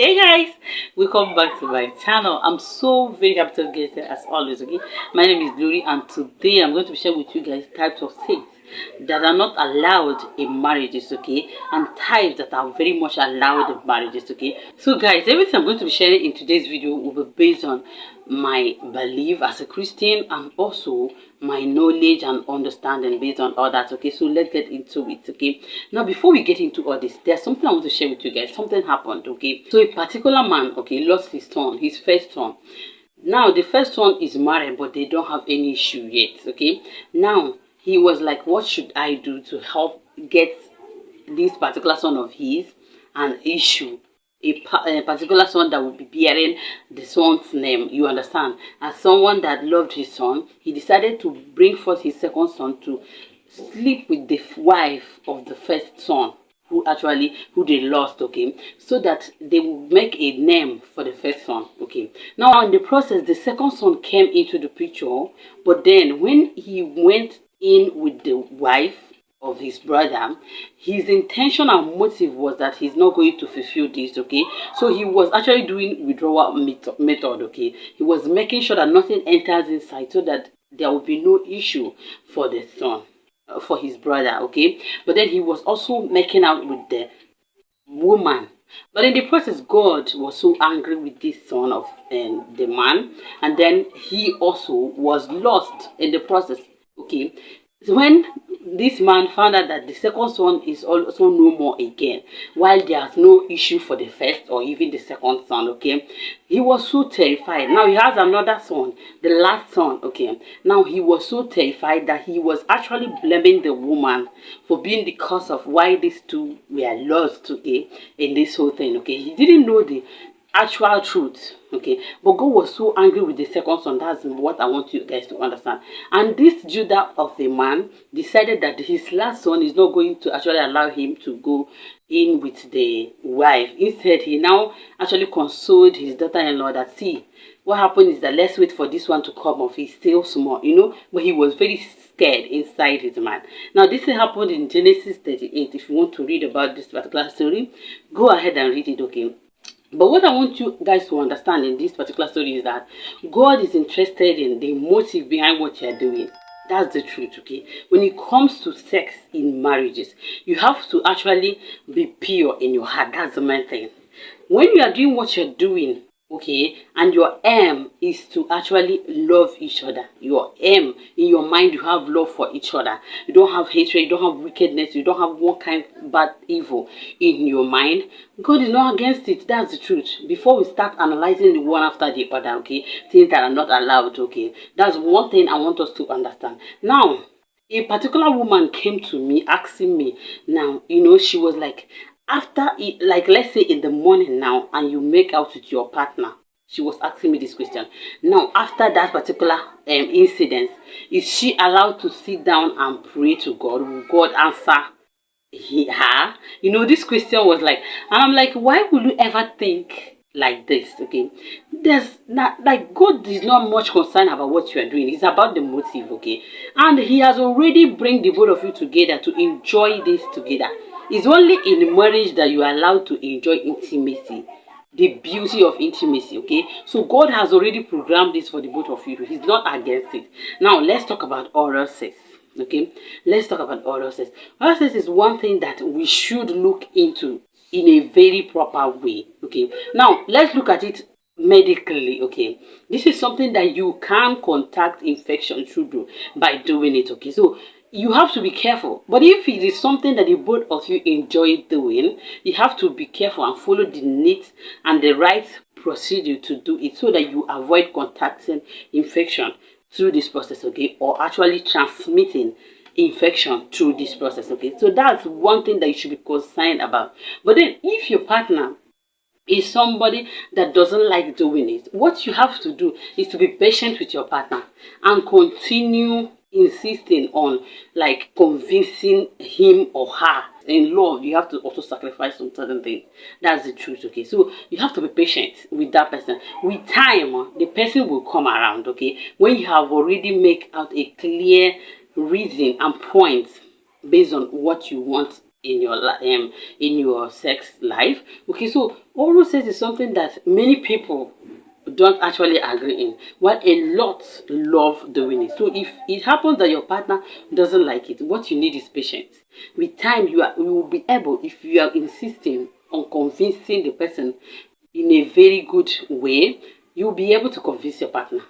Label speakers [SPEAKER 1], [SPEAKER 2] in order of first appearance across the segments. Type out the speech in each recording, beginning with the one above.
[SPEAKER 1] Hey guys, welcome back to my channel. I'm so very happy to get here as always. Okay, my name is Glory, and today I'm going to share with you guys types of things that are not allowed in marriages, okay, and types that are very much allowed in marriages, okay. So guys, everything I'm going to be sharing in today's video will be based on my belief as a Christian and also my knowledge and understanding based on all that. Okay, so let's get into it. Okay, now before we get into all this, there's something I want to share with you guys. Something happened. Okay, so a particular man, okay, lost his son, his first son. Now the first one is married, but they don't have any issue yet. Okay, now he was like, what should I do to help get this particular son of his an issue, a particular son that will be bearing the son's name, you understand? As someone that loved his son, he decided to bring forth his second son to sleep with the wife of the first son who they lost, okay, so that they will make a name for the first son. Okay, now in the process the second son came into the picture, but then when he went in with the wife of his brother, his intention and motive was that he's not going to fulfill this. Okay, so he was actually doing withdrawal method. Okay, he was making sure that nothing enters inside so that there will be no issue for the son, for his brother. Okay, but then he was also making out with the woman. But in the process, God was so angry with this son of the man, and then he also was lost in the process. Okay, so when this man found out that the second son is also no more again, while there's no issue for the first or even the second son, okay, he was so terrified. Now he has another son, the last son, okay. Now he was so terrified that he was actually blaming the woman for being the cause of why these two were lost, okay, in this whole thing, okay. He didn't know the actual truth, okay, but God was so angry with the second son. That's what I want you guys to understand. And this Judah of a man decided that his last son is not going to actually allow him to go in with the wife. Instead, he now actually consoled his daughter-in-law that, see, what happened is that let's wait for this one to come off. He's still small, you know, but he was very scared inside his mind. Now this happened in Genesis 38. If you want to read about this particular story, go ahead and read it, okay. But what I want you guys to understand in this particular story is that God is interested in the motive behind what you're doing. That's the truth, okay? When it comes to sex in marriages, you have to actually be pure in your heart. That's the main thing. When you are doing what you're doing, okay, and your aim is to actually love each other, your aim in your mind, you have love for each other, you don't have hatred, you don't have wickedness, you don't have one kind of bad evil in your mind, God is not against it. That's the truth. Before we start analyzing the one after the other, okay, things that are not allowed, okay, that's one thing I want us to understand. Now a particular woman came to me asking me, now, you know, she was like, after it, like let's say in the morning now, and you make out with your partner, she was asking me this question. Now after that particular incident, is she allowed to sit down and pray to God? Will God answer her? You know, this question was like, and I'm like, why would you ever think like this? Okay, there's not, like, God is not much concerned about what you are doing. It's about the motive, okay, and he has already bring the both of you together to enjoy this together. It's only in marriage that you are allowed to enjoy intimacy, the beauty of intimacy, okay. So God has already programmed this for the both of you. He's not against it. Now let's talk about oral sex. Okay, let's talk about oral sex. Oral sex is one thing that we should look into in a very proper way. Okay, now let's look at it medically. Okay, this is something that you can contact infection through by doing it. Okay, so you have to be careful. But if it is something that the both of you enjoy doing, you have to be careful and follow the neat and the right procedure to do it so that you avoid contacting infection through this process, okay, or actually transmitting infection through this process, okay. So that's one thing that you should be concerned about. But then if your partner is somebody that doesn't like doing it, what you have to do is to be patient with your partner and continue insisting on, like, convincing him or her. In love, you have to also sacrifice some certain things. That's the truth, okay. So you have to be patient with that person. With time, the person will come around, okay, when you have already make out a clear reason and point based on what you want in your in your sex life. Okay, so oral sex is something that many people don't actually agree in, while a lot love doing it. So if it happens that your partner doesn't like it, what you need is patience. With time, you will be able, if you are insisting on convincing the person in a very good way, you'll be able to convince your partner.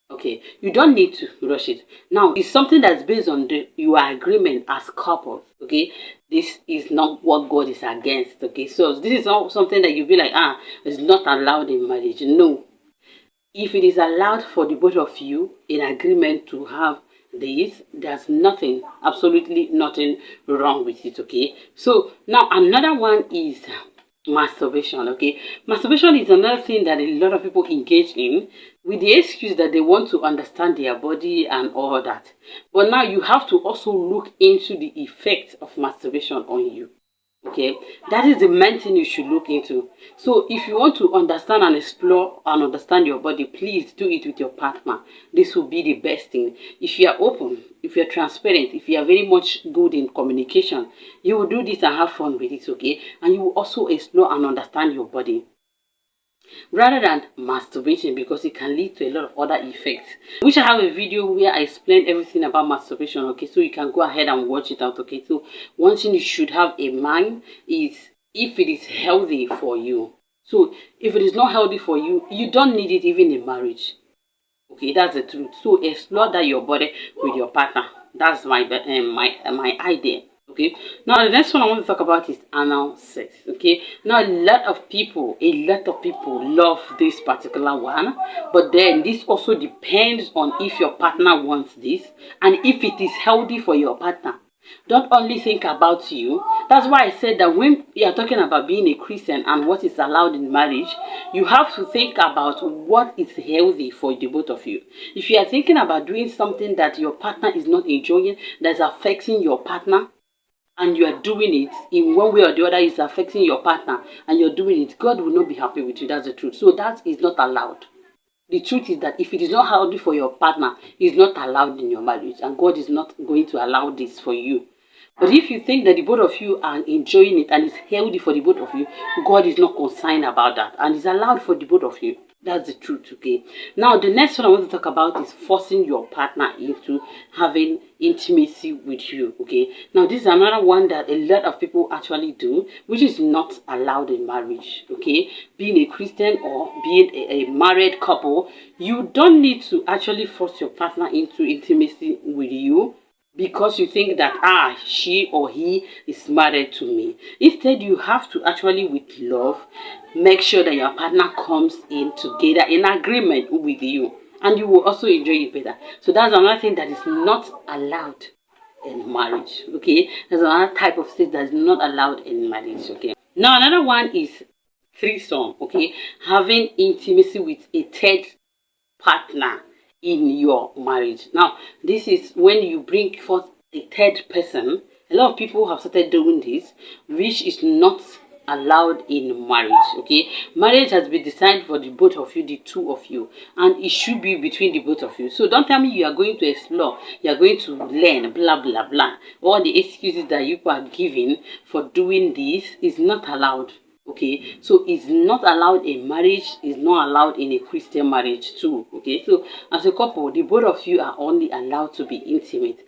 [SPEAKER 1] Okay, you don't need to rush it. Now, it's something that's based on your agreement as couples. Okay, this is not what God is against. Okay, so this is not something that you be like, it's not allowed in marriage. No, if it is allowed for the both of you in agreement to have this, there's nothing, absolutely nothing wrong with it. Okay, so now another one is masturbation. Okay, masturbation is another thing that a lot of people engage in with the excuse that they want to understand their body and all that. But now you have to also look into the effect of masturbation on you. Okay, that is the main thing you should look into. So if you want to understand and explore and understand your body, please do it with your partner. This will be the best thing. If you are open, if you are transparent, if you are very much good in communication, you will do this and have fun with it. Okay, and you will also explore and understand your body rather than masturbation, because it can lead to a lot of other effects, which I have a video where I explain everything about masturbation. Okay, so you can go ahead and watch it out. Okay, so one thing you should have in mind is if it is healthy for you. So if it is not healthy for you, you don't need it even in marriage. Okay, that's the truth. So explore that your body with your partner. That's my idea. Okay, now the next one I want to talk about is anal sex. Okay, now a lot of people love this particular one, but then this also depends on if your partner wants this and if it is healthy for your partner. Don't only think about you. That's why I said that when you are talking about being a Christian and what is allowed in marriage, you have to think about what is healthy for the both of you. If you are thinking about doing something that your partner is not enjoying, that's affecting your partner, and you are doing it in one way or the other, is affecting your partner, and you're doing it, God will not be happy with you. That's the truth. So that is not allowed. The truth is that if it is not healthy for your partner, it's not allowed in your marriage, and God is not going to allow this for you. But if you think that the both of you are enjoying it and it's healthy for the both of you, God is not concerned about that, and it's allowed for the both of you. That's the truth. Okay, now the next one I want to talk about is forcing your partner into having intimacy with you. Okay, now this is another one that a lot of people actually do, which is not allowed in marriage. Okay, being a Christian or being a married couple, you don't need to actually force your partner into intimacy with you because you think that she or he is married to me. Instead, you have to actually, with love, make sure that your partner comes in together in agreement with you, and you will also enjoy it better. So that's another thing that is not allowed in marriage. Okay, there's another type of sex that is not allowed in marriage. Okay, now another one is threesome. Okay, having intimacy with a third partner in your marriage. Now, this is when you bring forth a third person. A lot of people have started doing this, which is not allowed in marriage. Okay, marriage has been designed for the both of you, the two of you, and it should be between the both of you. So don't tell me you are going to explore, you are going to learn, blah blah blah. All the excuses that you are giving for doing this is not allowed. Okay, so it's not allowed in marriage, it's not allowed in a Christian marriage too. Okay, so as a couple, the both of you are only allowed to be intimate.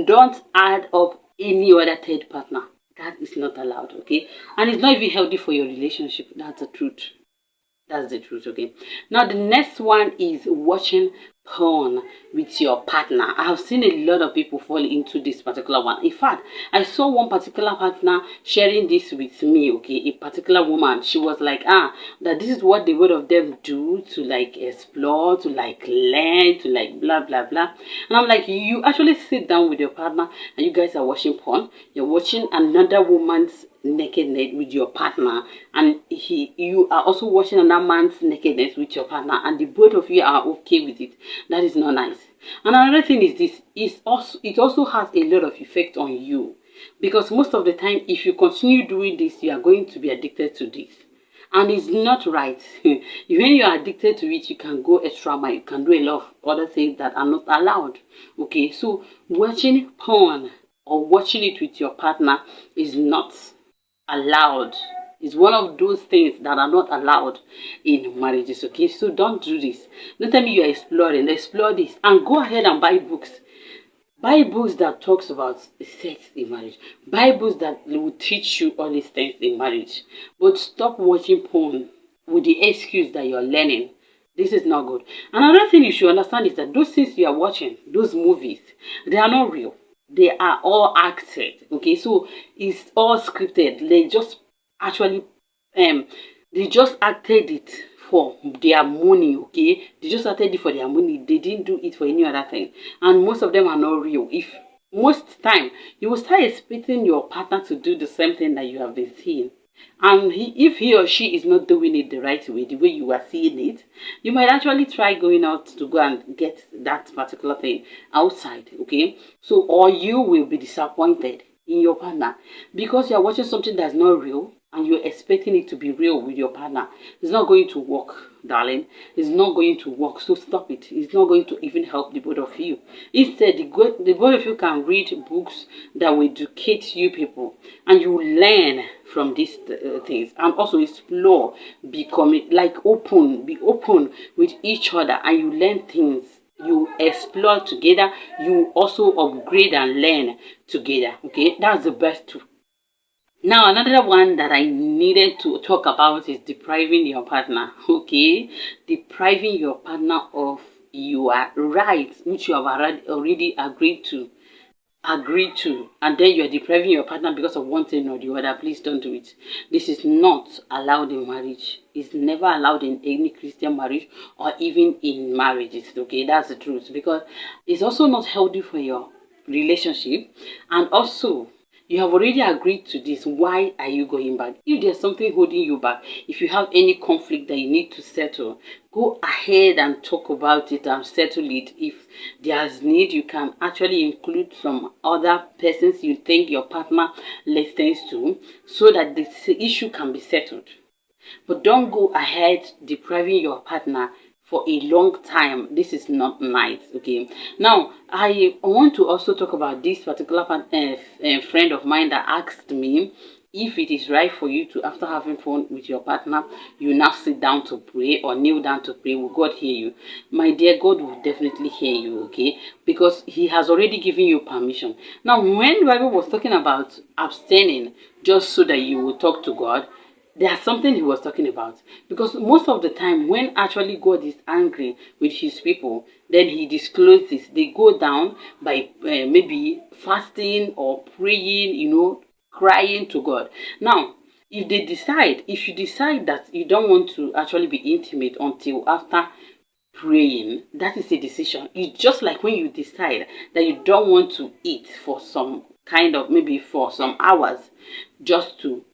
[SPEAKER 1] Don't add up any other third partner. That is not allowed. Okay, and it's not even healthy for your relationship. That's the truth. That's the truth. Okay, now the next one is watching porn with your partner. I have seen a lot of people fall into this particular one. In fact, I saw one particular partner sharing this with me. Okay, a particular woman, she was like, that this is what the both of them do to like explore, to like learn, to like blah blah blah. And I'm like, you actually sit down with your partner and you guys are watching porn. You're watching another woman's nakedness with your partner, and you are also watching another man's nakedness with your partner, and the both of you are okay with it. That is not nice. And another thing is this, it also has a lot of effect on you, because most of the time if you continue doing this, you are going to be addicted to this, and it's not right. When you are addicted to it, you can go extra mile, you can do a lot of other things that are not allowed. Okay, so watching porn or watching it with your partner is not allowed. It's one of those things that are not allowed in marriages, okay? So don't do this. Don't tell me you're exploring. Explore this and go ahead and buy books. Buy books that talks about sex in marriage. Buy books that will teach you all these things in marriage. But stop watching porn with the excuse that you're learning. This is not good. Another thing you should understand is that those things you are watching, those movies, they are not real. They are all acted. Okay, so it's all scripted. Actually they just acted it for their money. Okay, they just acted it for their money. They didn't do it for any other thing, and most of them are not real. If most time you will start expecting your partner to do the same thing that you have been seeing, and if he or she is not doing it the right way, the way you are seeing it, you might actually try going out to go and get that particular thing outside. Okay, so or you will be disappointed in your partner because you are watching something that's not real and you're expecting it to be real with your partner. It's not going to work, darling. It's not going to work. So stop it. It's not going to even help the both of you. Instead, the both of you can read books that will educate you people, and you learn from these things, and also explore, becoming like be open with each other, and you learn things. You explore together. You also upgrade and learn together. Okay, that's the best too. Now, another one that I needed to talk about is depriving your partner. Okay, depriving your partner of your rights, which you have already agreed to, and then you are depriving your partner because of one thing or the other. Please don't do it. This is not allowed in marriage. It's never allowed in any Christian marriage or even in marriages. Okay, that's the truth, because it's also not healthy for your relationship, and also you have already agreed to this. Why are you going back? If there's something holding you back, if you have any conflict that you need to settle, go ahead and talk about it and settle it. If there's need, you can actually include some other persons you think your partner listens to, so that this issue can be settled. But don't go ahead depriving your partner for a long time. This is not nice. Okay, now I want to also talk about this particular friend of mine that asked me if it is right for you to, after having fun with your partner, you now sit down to pray or kneel down to pray. Will God hear you? My dear, God will definitely hear you. Okay, because he has already given you permission. Now, when the Bible was talking about abstaining just so that you will talk to God, there's something he was talking about, because most of the time when actually God is angry with his people, then he discloses. They go down by maybe fasting or praying, crying to God. Now, if you decide that you don't want to actually be intimate until after praying, that is a decision. It's just like when you decide that you don't want to eat for some kind of, maybe for some hours, just to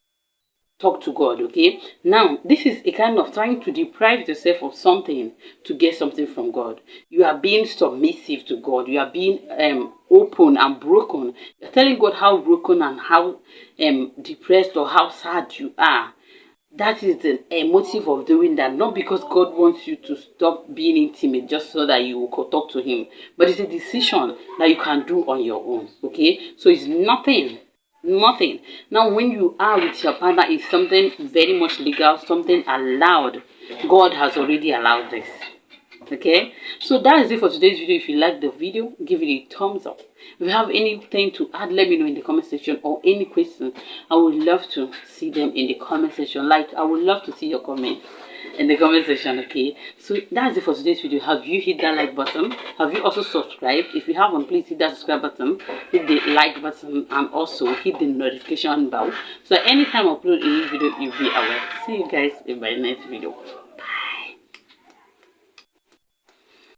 [SPEAKER 1] talk to God. Okay, now this is a kind of trying to deprive yourself of something to get something from God. You are being submissive to God. You are being open and broken. You're telling God how broken and how depressed or how sad you are. That is the motive of doing that, not because God wants you to stop being intimate just so that you will talk to him, but it's a decision that you can do on your own. Okay, so it's nothing. Now, when you are with your partner, it's something very much legal, something allowed. God has already allowed this. Okay, so that is it for today's video. If you like the video, give it a thumbs up. If you have anything to add, let me know in the comment section, or any questions. I would love to see them in the comment section. I would love to see your comments in the comment section. Okay, so that's it for today's video. Have you hit that like button? Have you also subscribed? If you haven't, please hit that subscribe button, hit the like button, and also hit the notification bell, so anytime I upload a new video, you'll be aware. See you guys in my next video.